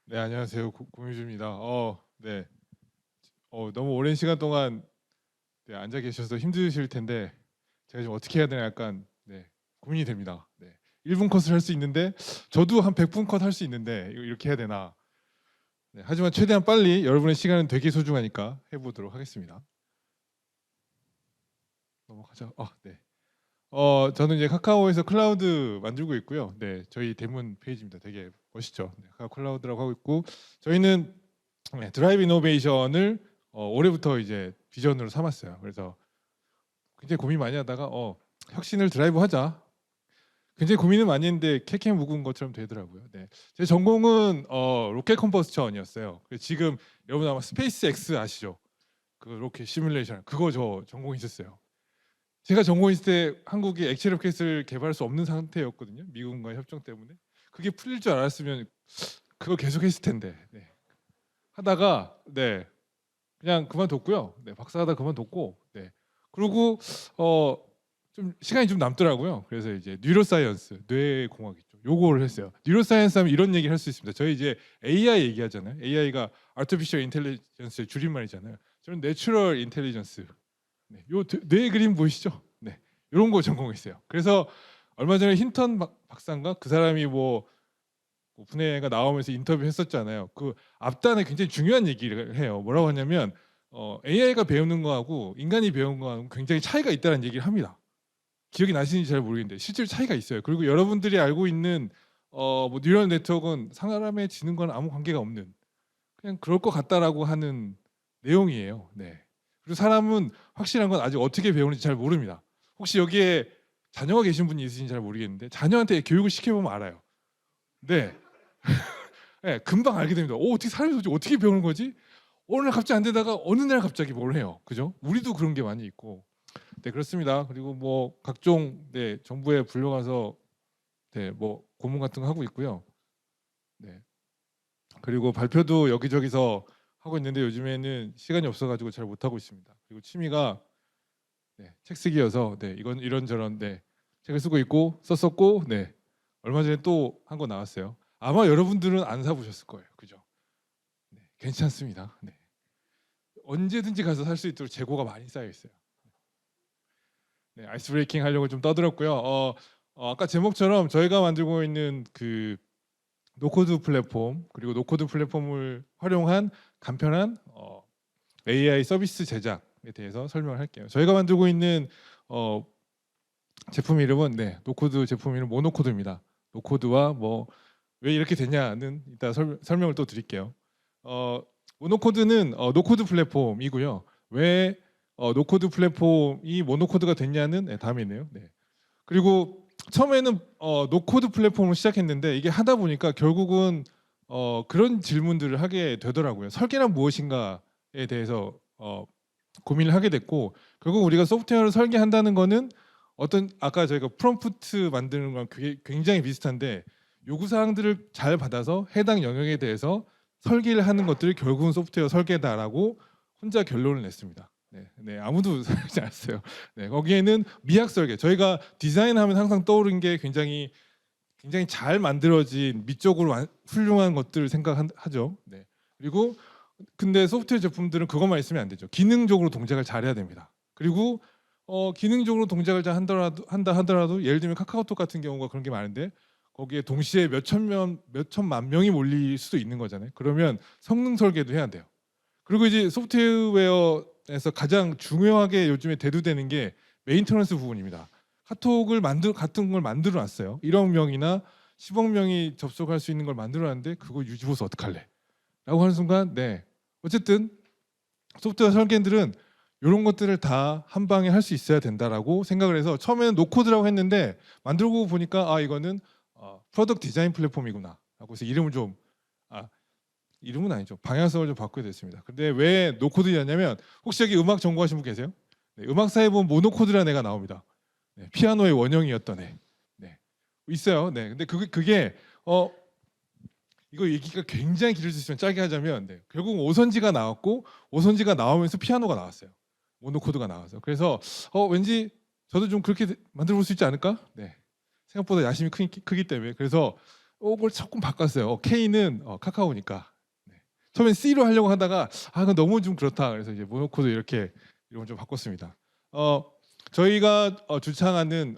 네, 안녕하세요. 공유주입니다. 네. 너무 오랜 시간 동안 네, 앉아 계셔서 힘드실 텐데 제가 지금 어떻게 해야 되나 약간 네, 고민이 됩니다. 네. 1분 컷을 할 수 있는데 저도 한 100분 컷 할 수 있는데 이렇게 해야 되나? 네, 하지만 최대한 빨리 여러분의 시간은 되게 소중하니까 해보도록 하겠습니다. 넘어가죠. 네. 저는 이제 카카오에서 클라우드 만들고 있고요. 네, 저희 대문 페이지입니다. 되게 멋있죠. 네, 카카오 클라우드라고 하고 있고 저희는 네, 드라이브 이노베이션을 올해부터 이제 비전으로 삼았어요. 그래서 굉장히 고민 많이 하다가 혁신을 드라이브 하자. 굉장히 고민을 많이 했는데 캐캐 묵은 것처럼 되더라고요. 네. 제 전공은 로켓 컴버스천이었어요. 지금 여러분 아마 스페이스 X 아시죠? 그 로켓 시뮬레이션 그거 저 전공했었어요. 제가 전공했을 때 한국이 액체 로켓을 개발할 수 없는 상태였거든요. 미국과의 협정 때문에. 그게 풀릴 줄 알았으면 그걸 계속했을 텐데. 네. 하다가 네. 그냥 그만뒀고요. 네, 박사하다 그만뒀고, 네. 그리고 좀 시간이 좀 남더라고요. 그래서 이제 뉴로사이언스, 뇌공학 있죠. 요거를 했어요. 뉴로사이언스 하면 이런 얘기를 할 수 있습니다. 저희 이제 AI 얘기하잖아요. AI가 Artificial Intelligence의 줄임말이잖아요. 저는 Natural Intelligence. 네, 뇌 그림 보이시죠? 네, 이런 거 전공했어요. 그래서 얼마 전에 힌턴 박사인가 그 사람이 뭐 오픈AI가 나오면서 인터뷰했었잖아요. 그 앞단에 굉장히 중요한 얘기를 해요. 뭐라고 하냐면 AI가 배우는 거하고 인간이 배우는 거하고 굉장히 차이가 있다는 얘기를 합니다. 기억이 나시는지 잘 모르겠는데 실제로 차이가 있어요. 그리고 여러분들이 알고 있는 뭐 뉴럴 네트워크는 사람의 지능 과는 아무 관계가 없는 그냥 그럴 것 같다라고 하는 내용이에요. 네. 그리고 사람은 확실한 건 아직 어떻게 배우는지 잘 모릅니다. 혹시 여기에 자녀가 계신 분이 있으신지 잘 모르겠는데 자녀한테 교육을 시켜보면 알아요. 네. 네, 금방 알게 됩니다. 어떻게 사람이 도대체 어떻게 배우는 거지? 어느 날 갑자기 안 되다가 어느 날 갑자기 뭘 해요. 그죠? 우리도 그런 게 많이 있고. 네, 그렇습니다. 그리고 뭐 각종 네, 정부에 불려가서 네, 뭐 고문 같은 거 하고 있고요. 네. 그리고 발표도 여기저기서 하고 있는데 요즘에는 시간이 없어가지고 잘 못하고 있습니다. 그리고 취미가 네, 책 쓰기여서 네, 이건 이런저런 네, 책을 쓰고 있고 썼었고 네, 얼마 전에 또 한 거 나왔어요. 아마 여러분들은 안 사보셨을 거예요. 그죠? 네, 괜찮습니다. 네. 언제든지 가서 살 수 있도록 재고가 많이 쌓여 있어요. 네, 아이스 브레이킹 하려고 좀 떠들었고요. 아까 제목처럼 저희가 만들고 있는 그 노코드 플랫폼 그리고 노코드 플랫폼을 활용한 간편한 AI 서비스 제작에 대해서 설명을 할게요. 저희가 만들고 있는 제품 이름은 네, 노코드 제품 이름 모노코드입니다. 노코드와 뭐 왜 이렇게 됐냐는 이따 설명을 또 드릴게요. 모노코드는 노코드 플랫폼이고요. 왜 노코드 플랫폼이 모노코드가 됐냐는 네, 다음에 있네요. 네. 그리고 처음에는 노코드 플랫폼을 시작했는데 이게 하다 보니까 결국은 그런 질문들을 하게 되더라고요. 설계란 무엇인가에 대해서 고민을 하게 됐고 결국 우리가 소프트웨어를 설계한다는 거는 어떤 아까 저희가 프롬프트 만드는 거랑 굉장히 비슷한데 요구 사항들을 잘 받아서 해당 영역에 대해서 설계를 하는 것들이 결국은 소프트웨어 설계다라고 혼자 결론을 냈습니다. 네, 네 아무도 설계지 않았어요. 네, 거기에는 미학 설계. 저희가 디자인하면 항상 떠오르는 게 굉장히 잘 만들어진 미적으로 훌륭한 것들을 생각하죠. 네. 그리고 근데 소프트웨어 제품들은 그것만 있으면 안 되죠. 기능적으로 동작을 잘해야 됩니다. 그리고 기능적으로 동작을 잘 한다 하더라도 예를 들면 카카오톡 같은 경우가 그런 게 많은데 거기에 동시에 몇 천만 명이 몰릴 수도 있는 거잖아요. 그러면 성능 설계도 해야 돼요. 그리고 이제 소프트웨어에서 가장 중요하게 요즘에 대두되는 게 메인터넌스 부분입니다. 카톡을 같은 걸 만들어 놨어요. 1억 명이나 10억 명이 접속할 수 있는 걸 만들어 놨는데 그거 유지보수 어떡할래? 라고 하는 순간 네. 어쨌든 소프트웨어 설계들은 이런 것들을 다 한 방에 할 수 있어야 된다라고 생각을 해서 처음에는 노코드라고 했는데 만들고 보니까 이거는 프로덕트 디자인 플랫폼이구나 하고 해서 이름을 좀 이름은 아니죠. 방향성을 좀 바꾸게 됐습니다. 근데 왜 노코드냐면 혹시 여기 음악 전공하신 분 계세요? 네, 음악사에 보면 모노코드라는 애가 나옵니다. 네, 피아노의 원형이었던 애. 네, 있어요. 네, 근데 그게 이거 얘기가 굉장히 길을 수 있으면 짧게 하자면 네, 결국 오선지가 나왔고 오선지가 나오면서 피아노가 나왔어요. 모노코드가 나와서 그래서 왠지 저도 좀 그렇게 만들어 볼 수 있지 않을까? 네, 생각보다 야심이 크기 때문에 그래서 그걸 조금 바꿨어요. K는 카카오니까. 네. 처음엔 C로 하려고 하다가 그건 너무 좀 그렇다. 그래서 이제 모노코드 이렇게 이름을 좀 바꿨습니다. 저희가 주창하는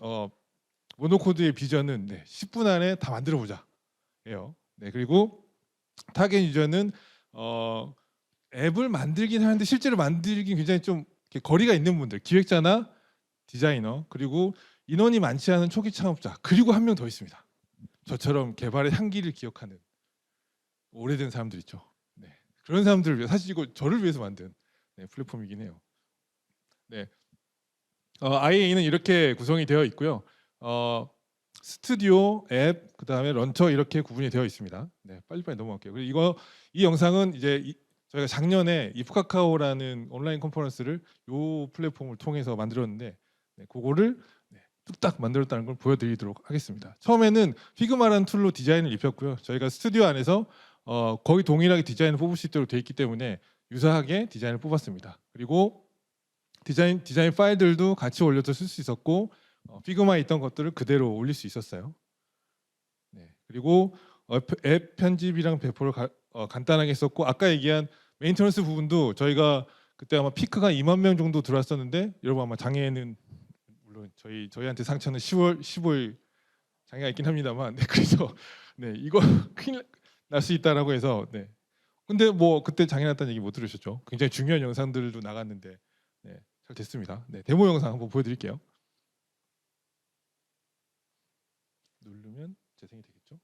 모노코드의 비전은 10분 안에 다 만들어 보자예요. 네, 그리고 타겟 유저는 앱을 만들긴 하는데 실제로 만들긴 굉장히 좀 이렇게 거리가 있는 분들, 기획자나 디자이너, 그리고 인원이 많지 않은 초기 창업자, 그리고 한 명 더 있습니다. 저처럼 개발의 향기를 기억하는 오래된 사람들 있죠. 네, 그런 사람들을 위해, 사실 이거 저를 위해서 만든 플랫폼이긴 해요. 네, IA는 이렇게 구성이 되어 있고요. 스튜디오, 앱, 그 다음에 런처 이렇게 구분이 되어 있습니다. 네, 빨리빨리 넘어갈게요. 그리고 이 영상은 이제 저희가 작년에 이프카카오라는 온라인 컨퍼런스를 이 플랫폼을 통해서 만들었는데, 그거를 뚝딱 만들었다는 걸 보여드리도록 하겠습니다. 처음에는 피그마라는 툴로 디자인을 입혔고요. 저희가 스튜디오 안에서 거의 동일하게 디자인을 뽑을 수 있도록 되어 있기 때문에 유사하게 디자인을 뽑았습니다. 그리고 디자인 파일들도 같이 올려서 쓸 수 있었고, 피그마에 있던 것들을 그대로 올릴 수 있었어요. 네, 그리고 앱 편집이랑 배포를 간단하게 했었고, 아까 얘기한 메인터넌스 부분도 저희가 그때 아마 피크가 2만 명 정도 들어왔었는데, 여러분 아마 장애는 물론 저희한테 상처는 10월 15일 장애가 있긴 합니다만, 그래서 이거 큰일 날 수 있다라고 해서 근데 뭐 그때 장애 났다는 얘기 못 들으셨죠? 굉장히 중요한 영상들도 나갔는데 잘 됐습니다. 데모 영상 한번 보여드릴게요. 누르면 재생이 되겠죠?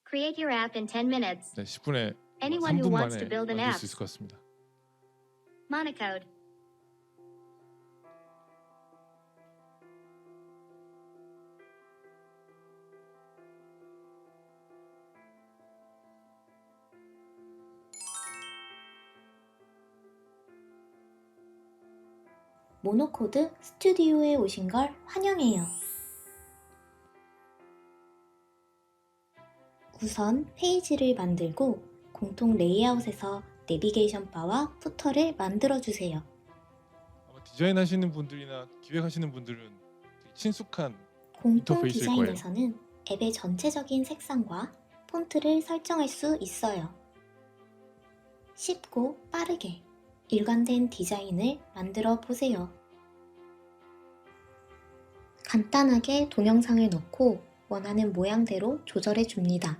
Create your app in 10 minutes. 10분에 Anyone who 3분 wants 만에 to build an 만들 app. 수 있을 것 같습니다. Monocode. 모노코드 스튜디오에 오신 걸 환영해요. 우선 페이지를 만들고 공통 레이아웃에서 내비게이션 바와 푸터를 만들어주세요. 아마 디자인 하시는 분들이나 기획하시는 분들은 되게 친숙한 공통 인터페이스일 거예요. 디자인에서는 앱의 전체적인 색상과 폰트를 설정할 수 있어요. 쉽고 빠르게 일관된 디자인을 만들어 보세요. 간단하게 동영상을 넣고 원하는 모양대로 조절해 줍니다.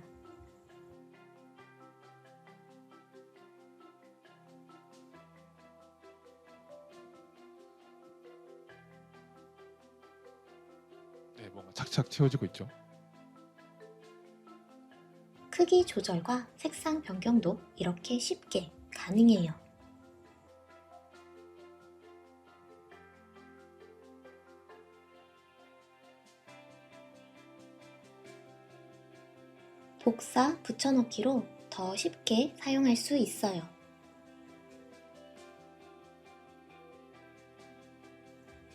뭔가 착착 채워지고 있죠. 크기 조절과 색상 변경도 이렇게 쉽게 가능해요. 복사, 붙여넣기로 더 쉽게 사용할 수 있어요.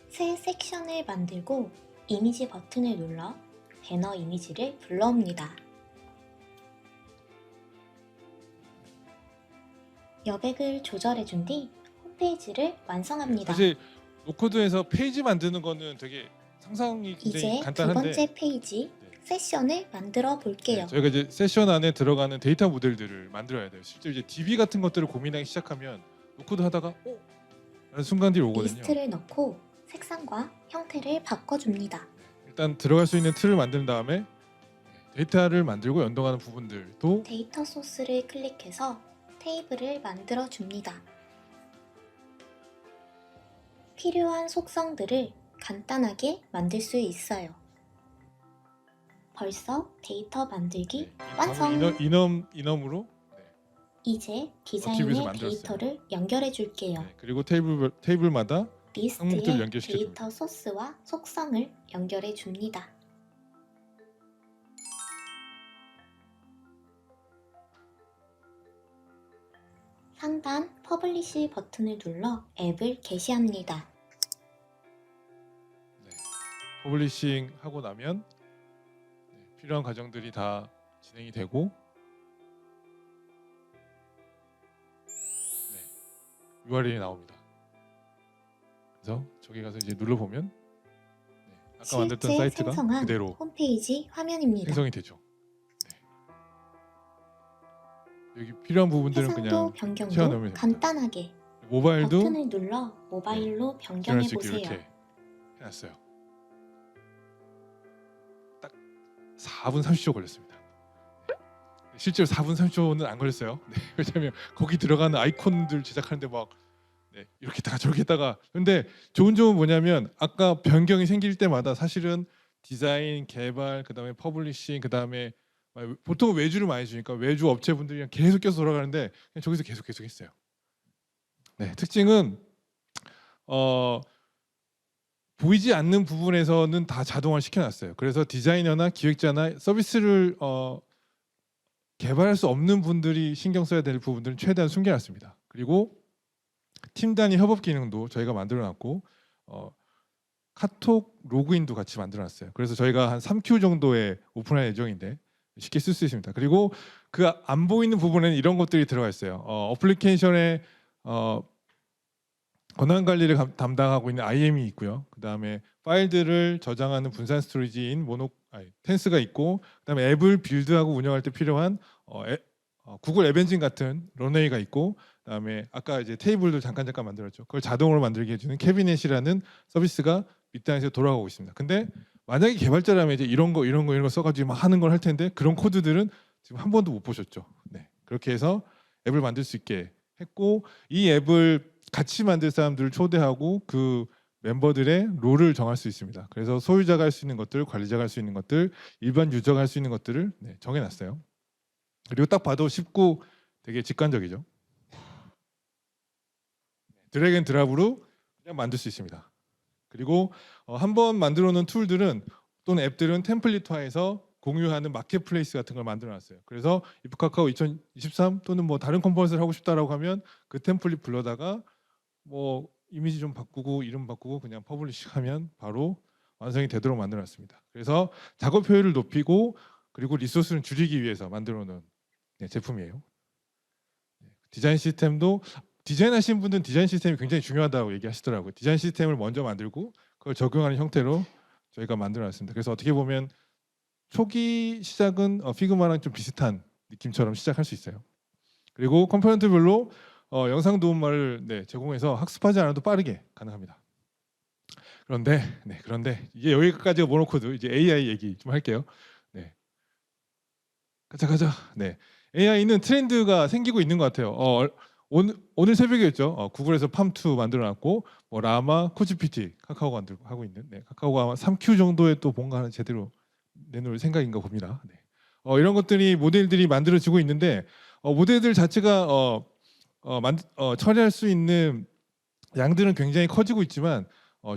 새 섹션을 만들고 이미지 버튼을 눌러 배너 이미지를 불러옵니다. 여백을 조절해준 뒤 홈페이지를 완성합니다. 사실 노코드에서 페이지 만드는 거는 되게 상상이 굉장히 이제 두 간단한데 번째 페이지 세션을 만들어 볼게요. 저희가 이제 세션 안에 들어가는 데이터 모델들을 만들어야 돼요. 실제 이제 DB 같은 것들을 고민하기 시작하면 노코드 하다가 라는 순간들이 오거든요. 리스트를 넣고 색상과 형태를 바꿔줍니다. 일단 들어갈 수 있는 틀을 만든 다음에 데이터를 만들고 연동하는 부분들도 데이터 소스를 클릭해서 테이블을 만들어 줍니다. 필요한 속성들을 간단하게 만들 수 있어요. 벌써 데이터 만들기 완성! 이넘으로 이제 어트리뷰트를 디자인의 만들었어요. 데이터를 연결해 줄게요. 그리고 테이블마다 항목들을 리스트에 연결시켜 데이터 소스와 속성을 연결해 줍니다. 상단 퍼블리시 버튼을 눌러 앱을 게시합니다. 퍼블리싱 하고 나면 필요한 과정들이 다 진행이 되고 네, URL이 나옵니다. 그래서 저기 가서 이제 눌러보면 네, 아까 만들었던 실제 사이트가 생성한 그대로 홈페이지 화면입니다. 생성이 되죠. 네. 여기 필요한 부분들은 해상도 그냥 변경도 채워넣으면 됩니다. 간단하게 모바일도 버튼을 눌러 모바일로 변경해 지원할 수 있게 보세요. 이렇게 해놨어요. 딱 4분 30초 걸렸습니다. 실제로 4분 30초는 안 걸렸어요. 네, 왜냐하면 거기 들어가는 아이콘들 제작하는데 막 네, 이렇게 다가 저렇게 했다가 근데 좋은 점은 뭐냐면 아까 변경이 생길 때마다 사실은 디자인, 개발, 그다음에 퍼블리싱, 그다음에 보통 외주를 많이 주니까 외주 업체분들이랑 계속 껴서 돌아가는데 그냥 저기서 계속 했어요. 네, 특징은 보이지 않는 부분에서는 다 자동화 시켜놨어요. 그래서 디자이너나 기획자나 서비스를 개발할 수 없는 분들이 신경 써야 될 부분들은 최대한 숨겨놨습니다. 그리고 팀 단위 협업 기능도 저희가 만들어놨고 카톡 로그인도 같이 만들어놨어요. 그래서 저희가 한 3Q 정도에 오픈할 예정인데 쉽게 쓸 수 있습니다. 그리고 그 안 보이는 부분에는 이런 것들이 들어가 있어요. 어플리케이션에 권한 관리를 담당하고 있는 IM이 있고요. 그 다음에 파일들을 저장하는 분산 스토리지인 텐스가 있고, 그 다음에 앱을 빌드하고 운영할 때 필요한 구글 앱 엔진 같은 런웨이가 있고, 그 다음에 아까 이제 테이블도 잠깐 만들었죠. 그걸 자동으로 만들게 해주는 캐비넷이라는 서비스가 밑단에서 돌아가고 있습니다. 근데 만약에 개발자라면 이제 이런 거 써가지고 막 하는 걸 할 텐데 그런 코드들은 지금 한 번도 못 보셨죠. 네, 그렇게 해서 앱을 만들 수 있게 했고, 이 앱을 같이 만들 사람들을 초대하고 그 멤버들의 롤을 정할 수 있습니다. 그래서 소유자가 할 수 있는 것들, 관리자가 할 수 있는 것들, 일반 유저가 할 수 있는 것들을 정해놨어요. 그리고 딱 봐도 쉽고 되게 직관적이죠. 드래그 앤 드랍으로 그냥 만들 수 있습니다. 그리고 한번 만들어 놓은 툴들은 또는 앱들은 템플릿화해서 공유하는 마켓플레이스 같은 걸 만들어놨어요. 그래서 이프카카오 2023 또는 뭐 다른 컨퍼런스를 하고 싶다라고 하면 그 템플릿 불러다가 뭐 이미지 좀 바꾸고 이름 바꾸고 그냥 퍼블리싱하면 바로 완성이 되도록 만들어놨습니다. 그래서 작업 효율을 높이고 그리고 리소스를 줄이기 위해서 만들어놓은 제품이에요. 디자인 시스템도 디자인하시는 분들은 디자인 시스템이 굉장히 중요하다고 얘기하시더라고요. 디자인 시스템을 먼저 만들고 그걸 적용하는 형태로 저희가 만들어놨습니다. 그래서 어떻게 보면 초기 시작은 피그마랑 좀 비슷한 느낌처럼 시작할 수 있어요. 그리고 컴포넌트별로 영상 도움말을 제공해서 학습하지 않아도 빠르게 가능합니다. 그런데 이제 여기까지가 모노코드. 이제 AI 얘기 좀 할게요. 네, 가자. 네, AI는 트렌드가 생기고 있는 것 같아요. 오늘 새벽이었죠. 구글에서 팜2 만들어놨고 뭐 라마, 코지피티 카카오가 하고 있는 카카오가 아마 3Q 정도에 또 뭔가 하나 제대로 내놓을 생각인가 봅니다. 네. 이런 것들이 모델들이 만들어지고 있는데 모델들 자체가 처리할 수 있는 양들은 굉장히 커지고 있지만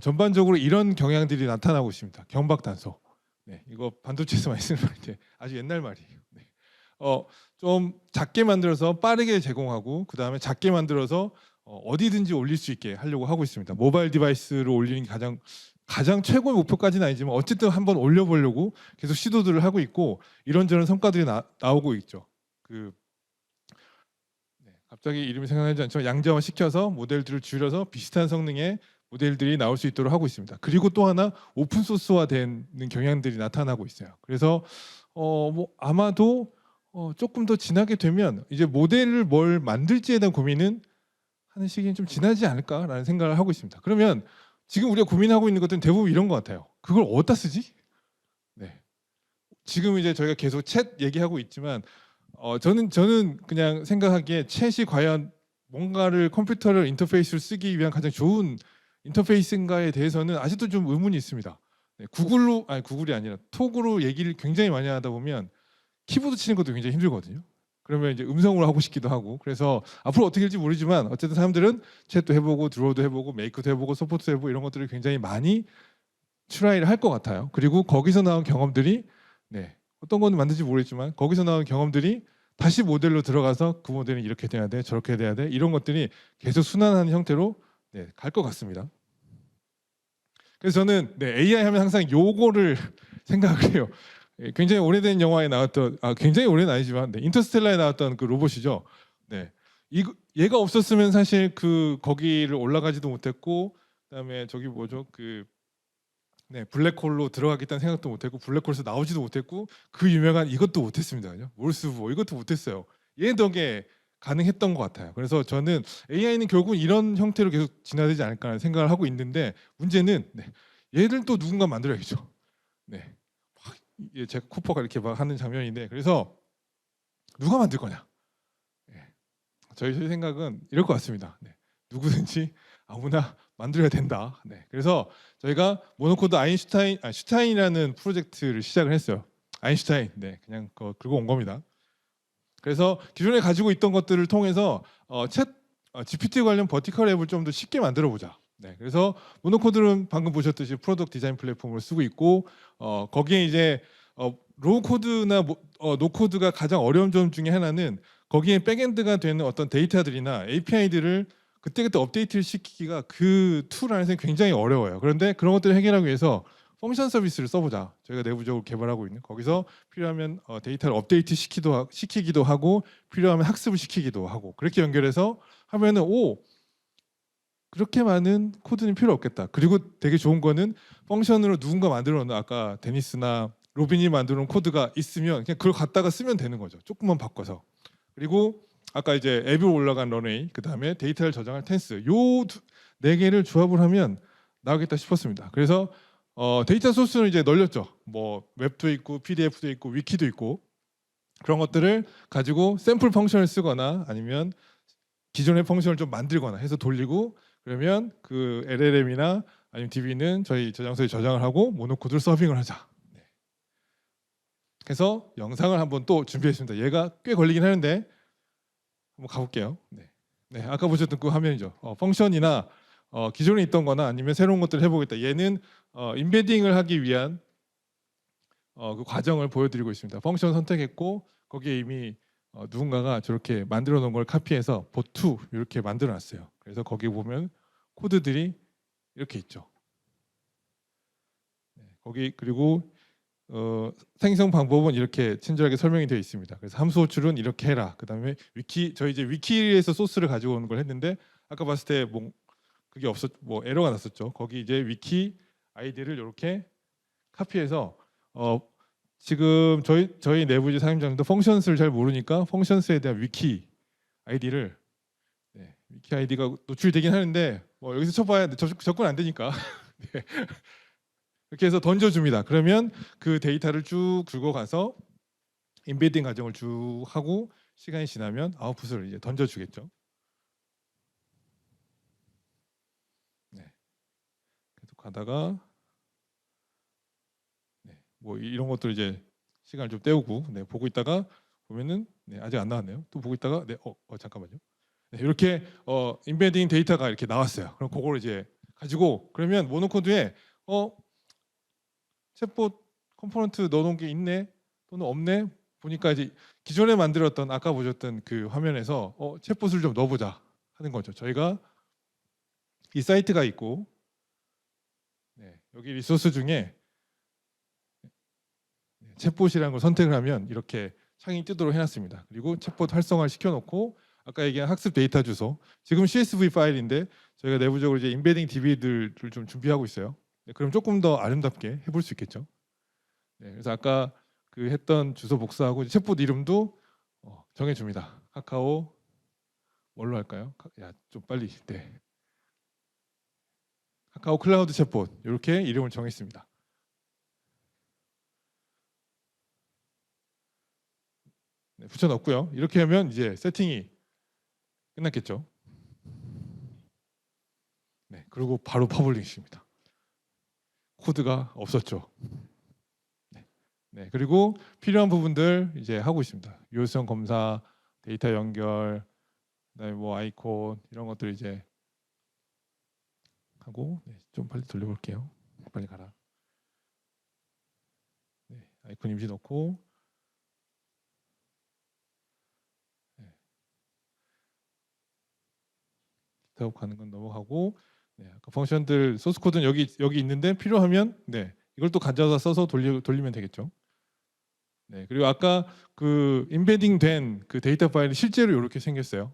전반적으로 이런 경향들이 나타나고 있습니다. 경박단서. 네, 이거 반도체에서 많이 쓰는 말인데 아주 옛날 말이에요. 네. 좀 작게 만들어서 빠르게 제공하고 그 다음에 작게 만들어서 어디든지 올릴 수 있게 하려고 하고 있습니다. 모바일 디바이스로 올리는 게 가장 최고의 목표까지는 아니지만 어쨌든 한번 올려보려고 계속 시도들을 하고 있고 이런저런 성과들이 나오고 있죠. 갑자기 이름이 생각나지 않지만 양자화 시켜서 모델들을 줄여서 비슷한 성능의 모델들이 나올 수 있도록 하고 있습니다. 그리고 또 하나 오픈 소스화되는 경향들이 나타나고 있어요. 그래서 뭐 아마도 조금 더 지나게 되면 이제 모델을 뭘 만들지에 대한 고민은 하는 시기는 좀 지나지 않을까라는 생각을 하고 있습니다. 그러면 지금 우리가 고민하고 있는 것들은 대부분 이런 것 같아요. 그걸 어디다 쓰지? 네. 지금 이제 저희가 계속 챗 얘기하고 있지만 저는 그냥 생각하기에 챗이 과연 뭔가를 컴퓨터를 인터페이스를 쓰기 위한 가장 좋은 인터페이스인가에 대해서는 아직도 좀 의문이 있습니다. 네, 구글이 아니라 톡으로 얘기를 굉장히 많이 하다 보면 키보드 치는 것도 굉장히 힘들거든요. 그러면 이제 음성으로 하고 싶기도 하고 그래서 앞으로 어떻게 될지 모르지만 어쨌든 사람들은 챗도 해보고 드로우도 해보고 메이크도 해보고 서포트도 해보고 이런 것들을 굉장히 많이 트라이를 할 것 같아요. 그리고 거기서 나온 경험들이 어떤 건 만든지 모르겠지만 거기서 나온 경험들이 다시 모델로 들어가서 그 모델은 이렇게 돼야 돼 저렇게 돼야 돼 이런 것들이 계속 순환하는 형태로 갈 것 같습니다. 그래서 저는 AI 하면 항상 요거를 생각을 해요. 굉장히 오래된 영화에 나왔던 굉장히 오래는 아니지만 네, 인터스텔라에 나왔던 그 로봇이죠. 네. 얘가 없었으면 사실 그 거기를 올라가지도 못했고 그다음에 저기 뭐죠? 네, 블랙홀로 들어가겠다는 생각도 못했고 블랙홀에서 나오지도 못했고 그 유명한 이것도 못했습니다. 그죠? 몰스보 이것도 못했어요. 얘 덕에 가능했던 것 같아요. 그래서 저는 AI는 결국 이런 형태로 계속 진화되지 않을까라는 생각을 하고 있는데 문제는 네, 얘를 또 누군가 만들어야겠죠. 네, 제 쿠퍼가 이렇게 막 하는 장면인데 그래서 누가 만들 거냐? 네, 저희 생각은 이럴 것 같습니다. 네, 누구든지 아무나 만들어야 된다. 네, 그래서 저희가 모노코드 슈타인이라는 프로젝트를 시작을 했어요. 아인슈타인, 네, 그냥 긁어 온 겁니다. 그래서 기존에 가지고 있던 것들을 통해서 GPT 관련 버티컬 앱을 좀 더 쉽게 만들어 보자. 네, 그래서 모노코드는 방금 보셨듯이 프로덕트 디자인 플랫폼을 쓰고 있고 거기에 이제 로우 코드나 노코드가 가장 어려운 점 중에 하나는 거기에 백엔드가 되는 어떤 데이터들이나 API들을 그때그때 업데이트를 시키기가 그 툴 안에서 굉장히 어려워요. 그런데 그런 것들을 해결하기 위해서 펑션 서비스를 써보자. 저희가 내부적으로 개발하고 있는 거기서 필요하면 데이터를 업데이트 시키기도 하고 필요하면 학습을 시키기도 하고 그렇게 연결해서 하면은 그렇게 많은 코드는 필요 없겠다. 그리고 되게 좋은 거는 펑션으로 누군가 만들어 놓은 아까 데니스나 로빈이 만들어 놓은 코드가 있으면 그냥 그걸 갖다가 쓰면 되는 거죠. 조금만 바꿔서. 그리고 아까 이제 앱에 올라간 런웨이 그다음에 데이터를 저장할 텐스 요 네 개를 조합을 하면 나오겠다 싶었습니다. 그래서 데이터 소스는 이제 널렸죠. 뭐 웹도 있고 PDF도 있고 위키도 있고 그런 것들을 가지고 샘플 펑션을 쓰거나 아니면 기존의 펑션을 좀 만들거나 해서 돌리고 그러면 그 LLM이나 아니면 DB는 저희 저장소에 저장을 하고 모노코드를 서빙을 하자. 네. 그래서 영상을 한번 또 준비했습니다. 얘가 꽤 걸리긴 하는데 한번 가볼게요. 네. 네, 아까 보셨던 그 화면이죠. 펑션이나 기존에 있던 거나 아니면 새로운 것들을 해보겠다. 얘는 인베딩을 하기 위한 그 과정을 보여드리고 있습니다. 펑션 선택했고 거기에 이미 누군가가 저렇게 만들어 놓은 걸 카피해서 보트 이렇게 만들어 놨어요. 그래서 거기 보면 코드들이 이렇게 있죠. 네, 거기 그리고 생성 방법은 이렇게 친절하게 설명이 되어 있습니다. 그래서 함수 호출은 이렇게 해라. 그다음에 저희 이제 위키에서 소스를 가지고 오는 걸 했는데 아까 봤을 때 뭐 그게 뭐 에러가 났었죠. 거기 이제 위키 아이디를 이렇게 카피해서 지금 저희 내부 이제 사용자님도 펑션스를 잘 모르니까 펑션스에 대한 위키 아이디를 위키 아이디가 노출되긴 하는데 뭐 여기서 쳐봐야 접근 안 되니까 네. 이렇게 해서 던져줍니다. 그러면 그 데이터를 쭉 긁어가서 인베딩 과정을 쭉 하고 시간이 지나면 아웃풋을 이제 던져주겠죠. 네. 계속 가다가 네. 뭐 이런 것들 이제 시간을 좀 때우고 네. 보고 있다가 보면은 네. 아직 안 나왔네요. 또 보고 있다가 네. 잠깐만요. 네. 이렇게 인베딩 데이터가 이렇게 나왔어요. 그럼 그걸 이제 가지고 그러면 모노코드에 챗봇 컴포넌트 넣어놓은 게 있네 또는 없네 보니까 이제 기존에 만들었던 아까 보셨던 그 화면에서 챗봇을 좀 넣어보자 하는 거죠. 저희가 이 사이트가 있고 네, 여기 리소스 중에 챗봇이라는 걸 선택을 하면 이렇게 창이 뜨도록 해놨습니다. 그리고 챗봇 활성화를 시켜놓고 아까 얘기한 학습 데이터 주소 지금 CSV 파일인데 저희가 내부적으로 이제 인베딩 DB들을 좀 준비하고 있어요. 네, 그럼 조금 더 아름답게 해볼 수 있겠죠. 네, 그래서 아까 그 했던 주소 복사하고 챗봇 이름도 정해줍니다. 카카오 뭘로 할까요? 좀 빨리. 네. 카카오 클라우드 챗봇 이렇게 이름을 정했습니다. 네, 붙여넣고요. 이렇게 하면 이제 세팅이 끝났겠죠. 네, 그리고 바로 퍼블리싱입니다. 코드가 없었죠. 네, 그리고 필요한 부분들 이제 하고 있습니다. 유효성 검사, 데이터 연결, 그다음에 뭐 아이콘 이런 것들 이제 하고 네, 좀 빨리 돌려볼게요. 빨리 가라. 네, 아이콘 임시 넣고 네. 기타업 가는 건 넘어가고 네, 아까 펑션들 소스 코드는 여기 있는데 필요하면 네, 이걸 또 가져다 써서 돌리면 되겠죠. 네, 그리고 아까 그 임베딩 된 그 데이터 파일이 실제로 이렇게 생겼어요.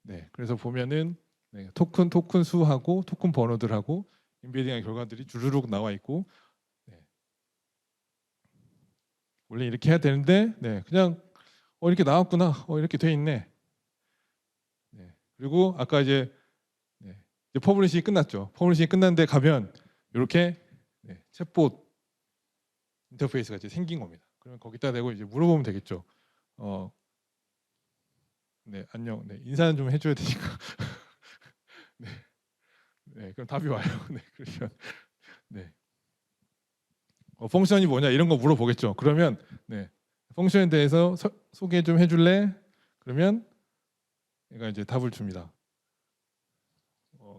네, 그래서 보면은 네, 토큰 수하고 토큰 번호들하고 임베딩한 결과들이 주르륵 나와 있고, 네. 원래 이렇게 해야 되는데, 네, 그냥 이렇게 나왔구나, 이렇게 돼 있네. 네, 그리고 아까 이제 퍼블리싱이 끝났죠. 퍼블리싱이 끝났는데 가면 이렇게 챗봇 인터페이스가 이제 생긴 겁니다. 그러면 거기다 대고 이제 물어보면 되겠죠. 네, 안녕. 네, 인사는 좀 해줘야 되니까. 네, 네, 그럼 답이 와요. 네, 그러면 네, 펑션이 뭐냐 이런 거 물어보겠죠. 그러면 네, 펑션에 대해서 소개 좀 해줄래? 그러면 얘가 이제 답을 줍니다.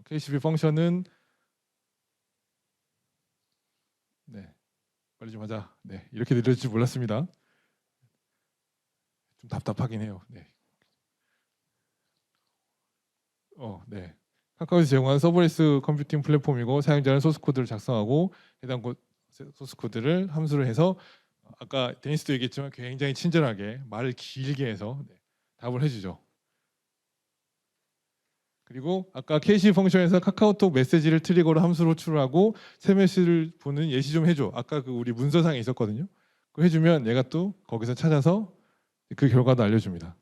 KCP 펑션은 네, 빨리 좀 하자. 네, 이렇게 느려질 줄 몰랐습니다. 좀 답답하긴 해요. 네. 네. 카카오에서 제공한 서버레스 컴퓨팅 플랫폼이고 사용자는 소스 코드를 작성하고 해당 소스 코드를 함수로 해서 아까 데니스도 얘기했지만 굉장히 친절하게 말을 길게 해서 답을 해주죠. 그리고 아까 KC 펑션에서 카카오톡 메시지를 트리거로 함수로 호출하고 SMS를 보는 예시 좀 해줘. 아까 그 우리 문서상에 있었거든요. 그거 해주면 얘가 또 거기서 찾아서 그 결과도 알려줍니다.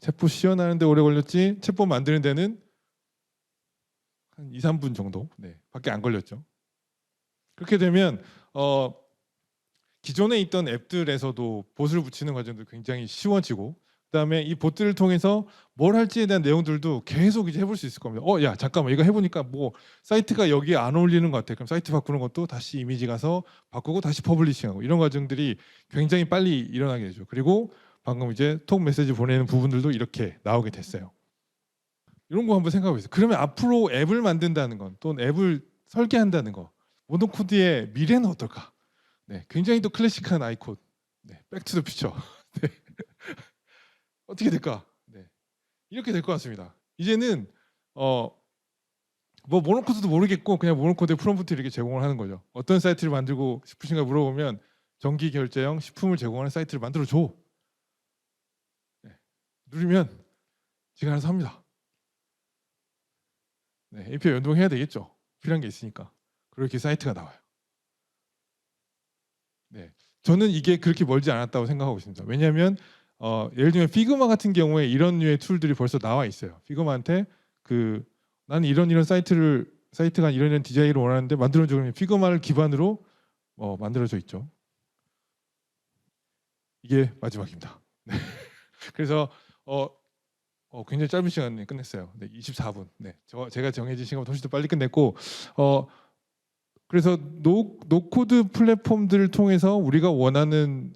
챗봇 시연하는데 오래 걸렸지 챗봇 만드는 데는 한 2, 3분 정도 밖에 안 걸렸죠. 그렇게 되면 기존에 있던 앱들에서도 봇을 붙이는 과정도 굉장히 쉬워지고 그다음에 이 봇들을 통해서 뭘 할지에 대한 내용들도 계속 이제 해볼 수 있을 겁니다. 야 잠깐만 이거 해보니까 뭐 사이트가 여기에 안 어울리는 것 같아. 그럼 사이트 바꾸는 것도 다시 이미지 가서 바꾸고 다시 퍼블리싱하고 이런 과정들이 굉장히 빨리 일어나게 되죠. 그리고 방금 이제 톡 메시지 보내는 부분들도 이렇게 나오게 됐어요. 이런 거 한번 생각해 보세요. 그러면 앞으로 앱을 만든다는 건 또는 앱을 설계한다는 거 모던 코드의 미래는 어떨까? 네, 굉장히 또 클래식한 아이콘. 네, 백투더 퓨처. 네. 어떻게 될까? 네, 이렇게 될 것 같습니다. 이제는 뭐 모던 코드도 모르겠고 그냥 모던 코드의 프롬프트 이렇게 제공을 하는 거죠. 어떤 사이트를 만들고 싶으신가 물어보면 정기 결제형 식품을 제공하는 사이트를 만들어 줘. 누르면 지가 알아서 합니다. 네, API 연동해야 되겠죠. 필요한 게 있으니까. 그렇게 사이트가 나와요. 네, 저는 이게 그렇게 멀지 않았다고 생각하고 있습니다. 왜냐하면 예를 들면 피그마 같은 경우에 이런 류의 툴들이 벌써 나와 있어요. 피그마한테 나는 이런 사이트가 이런 디자인을 원하는데 만들어줘 그러면 피그마를 기반으로 만들어져 있죠. 이게 마지막입니다. 네. 그래서 굉장히 짧은 시간에 끝냈어요. 네, 24분. 네, 제가 정해진 시간보다 훨씬 더 빨리 끝냈고 그래서 노코드 플랫폼들을 통해서 우리가 원하는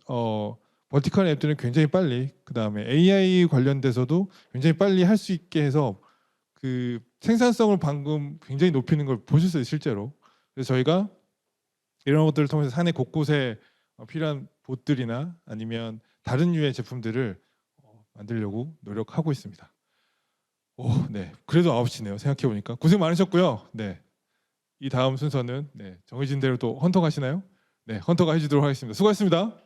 버티컬 앱들은 굉장히 빨리 그 다음에 AI 관련돼서도 굉장히 빨리 할 수 있게 해서 그 생산성을 방금 굉장히 높이는 걸 보셨어요 실제로. 그래서 저희가 이런 것들을 통해서 사내 곳곳에 필요한 봇들이나 아니면 다른 류의 제품들을 만들려고 노력하고 있습니다. 네. 그래도 9시네요. 생각해 보니까 고생 많으셨고요. 네. 이 다음 순서는 정해진 대로 또 헌터 가시나요? 네, 헌터가 해주도록 하겠습니다. 수고하셨습니다.